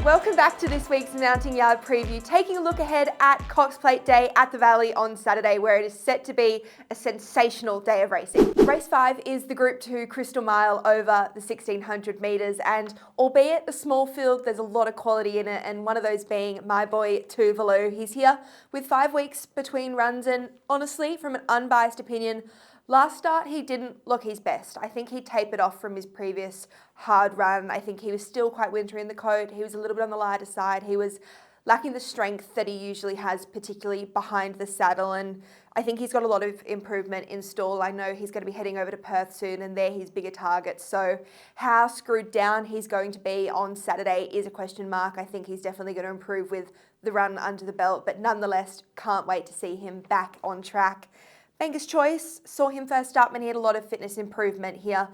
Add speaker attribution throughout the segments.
Speaker 1: Welcome back to this week's Mounting Yard preview, taking a look ahead at Cox Plate Day at the Valley on Saturday, where it is set to be a sensational day of racing. Race 5 is the Group 2 Crystal Mile over the 1600 metres, and albeit a small field, there's a lot of quality in it, and one of those being my boy Tuvalu. He's here with 5 weeks between runs, and honestly, from an unbiased opinion, last start, he didn't look his best. I think he tapered off from his previous hard run. I think he was still quite wintry in the coat. He was a little bit on the lighter side. He was lacking the strength that he usually has, particularly behind the saddle. And I think he's got a lot of improvement in stall. I know he's going to be heading over to Perth soon, and they're his bigger targets. So how screwed down he's going to be on Saturday is a question mark. I think he's definitely going to improve with the run under the belt, but nonetheless, can't wait to see him back on track. Banker's Choice, saw him first up and he had a lot of fitness improvement here.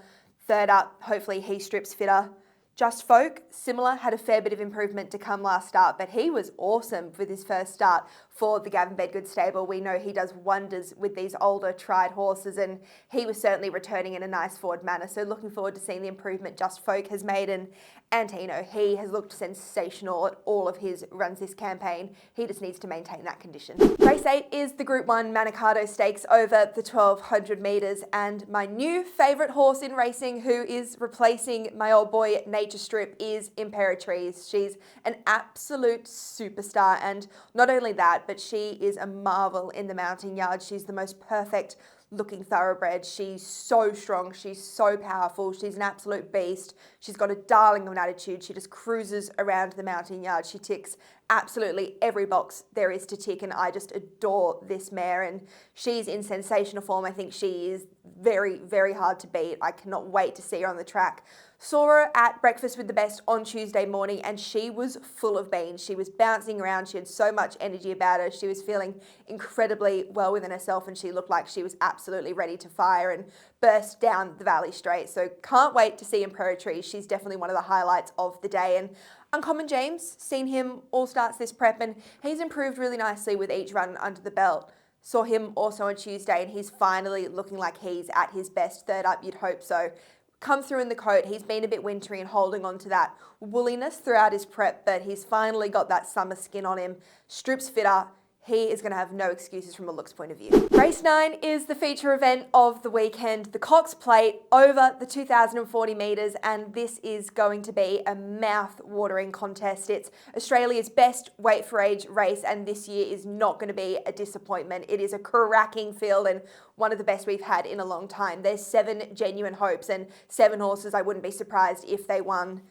Speaker 1: Third up, hopefully he strips fitter. Just Folk, similar, had a fair bit of improvement to come last start, but he was awesome with his first start for the Gavin Bedgood stable. We know he does wonders with these older tried horses, and he was certainly returning in a nice forward manner. So looking forward to seeing the improvement Just Folk has made. And Antino, he has looked sensational at all of his runs this campaign. He just needs to maintain that condition. Race 8 is the Group 1 Manado Stakes over the 1200 metres, and my new favourite horse in racing, who is replacing my old boy Nature Strip, is Imperatrice. She's an absolute superstar, and not only that, but she is a marvel in the mounting yard. She's the most perfect looking thoroughbred. She's so strong, she's so powerful, she's an absolute beast. She's got a darling of an attitude. She just cruises around the mounting yard. She ticks absolutely every box there is to tick, and I just adore this mare, and she's in sensational form. I think she is very, very hard to beat. I cannot wait to see her on the track. Saw her at Breakfast with the Best on Tuesday morning, and she was full of beans. She was bouncing around. She had so much energy about her. She was feeling incredibly well within herself, and she looked like she was absolutely ready to fire and burst down the Valley Straight. So can't wait to see Imperatrice. She's definitely one of the highlights of the day. And Uncommon James, seen him all starts this prep, and he's improved really nicely with each run under the belt. Saw him also on Tuesday, and he's finally looking like he's at his best. Third up, you'd hope so. Come through in the coat. He's been a bit wintry and holding on to that woolliness throughout his prep, but he's finally got that summer skin on him. Strips fitter. He is going to have no excuses from a looks point of view. Race 9 is the feature event of the weekend, the Cox Plate over the 2040 metres, and this is going to be a mouth-watering contest. It's Australia's best weight for age race, and this year is not going to be a disappointment. It is a cracking field and one of the best we've had in a long time. There's 7 genuine hopes and 7 horses. I wouldn't be surprised if they won.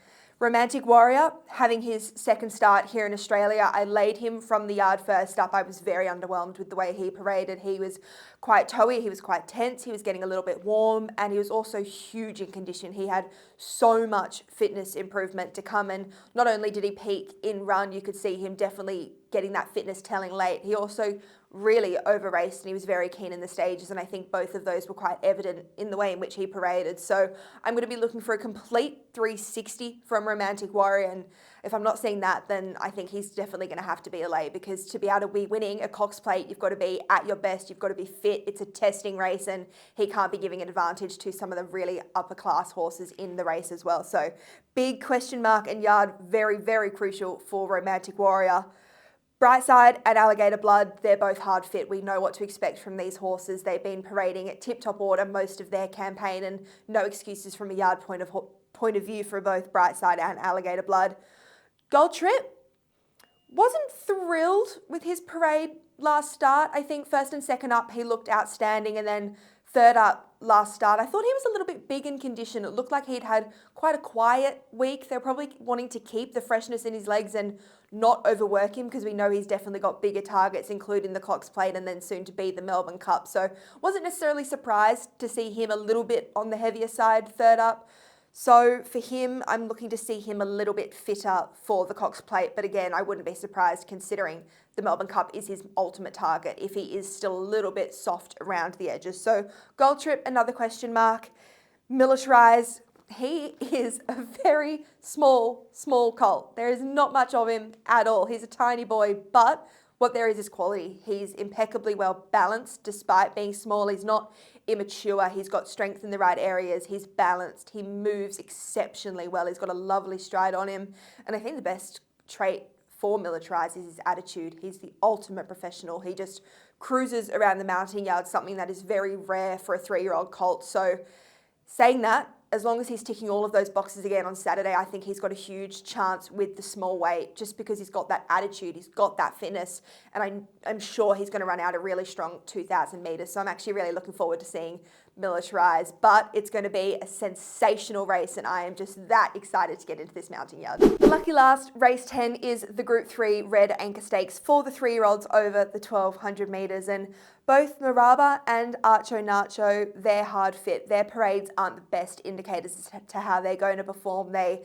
Speaker 1: Romantic Warrior, having his second start here in Australia. I laid him from the yard first up. I was very underwhelmed with the way he paraded. He was quite toey, he was quite tense, he was getting a little bit warm, and he was also huge in condition. He had so much fitness improvement to come, and not only did he peak in run, you could see him definitely getting that fitness telling late. He also really over raced, and he was very keen in the stages, and I think both of those were quite evident in the way in which he paraded. So I'm going to be looking for a complete 360 from Romantic Warrior, and if I'm not seeing that, then I think he's definitely going to have to be a lay, because to be able to be winning a Cox Plate, you've got to be at your best, you've got to be fit. It's a testing race, and he can't be giving an advantage to some of the really upper class horses in the race as well. So big question mark and yard, very, very crucial for Romantic Warrior. Brightside and Alligator Blood, they're both hard fit. We know what to expect from these horses. They've been parading at tip-top order most of their campaign, and no excuses from a yard point of view for both Brightside and Alligator Blood. Gold Trip, wasn't thrilled with his parade last start. I think first and second up, he looked outstanding, and then third up last start, I thought he was a little bit big in condition. It looked like he'd had quite a quiet week. They're probably wanting to keep the freshness in his legs and not overwork him, because we know he's definitely got bigger targets, including the Cox Plate and then soon to be the Melbourne Cup. So wasn't necessarily surprised to see him a little bit on the heavier side third up. So for him, I'm looking to see him a little bit fitter for the Cox Plate. But again, I wouldn't be surprised considering the Melbourne Cup is his ultimate target if he is still a little bit soft around the edges. So Gold Trip, another question mark. Militarise, he is a very small colt. There is not much of him at all. He's a tiny boy, but what there is quality. He's impeccably well balanced despite being small. He's not immature. He's got strength in the right areas. He's balanced. He moves exceptionally well. He's got a lovely stride on him. And I think the best trait for Militarized is his attitude. He's the ultimate professional. He just cruises around the mounting yard, something that is very rare for a 3-year-old colt. So saying that, as long as he's ticking all of those boxes again on Saturday, I think he's got a huge chance with the small weight, just because he's got that attitude, he's got that fitness, and I'm sure he's going to run out a really strong 2,000 metres. So I'm actually really looking forward to seeing Militarized, but it's going to be a sensational race, and I am just that excited to get into this mounting yard. The lucky last, race 10, is the Group 3 Red Anchor Stakes for the 3-year-olds over the 1,200 metres, and both Maraba and Archo Nacho, they're hard fit. Their parades aren't the best indicators as to how they're going to perform. They're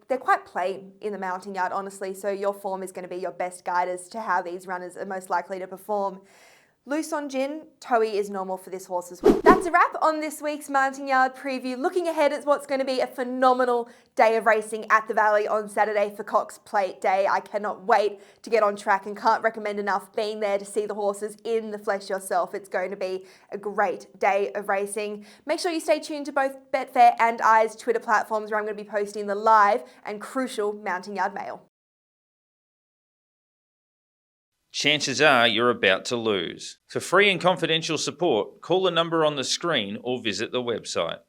Speaker 1: quite plain in the mounting yard, honestly, so your form is going to be your best guide as to how these runners are most likely to perform. Loose on gin, Toey is normal for this horse as well. That's a wrap on this week's mounting yard preview. Looking ahead at what's going to be a phenomenal day of racing at the Valley on Saturday for Cox Plate Day. I cannot wait to get on track and can't recommend enough being there to see the horses in the flesh yourself. It's going to be a great day of racing. Make sure you stay tuned to both Betfair and I's Twitter platforms, where I'm going to be posting the live and crucial mounting yard mail.
Speaker 2: Chances are you're about to lose. For free and confidential support, call the number on the screen or visit the website.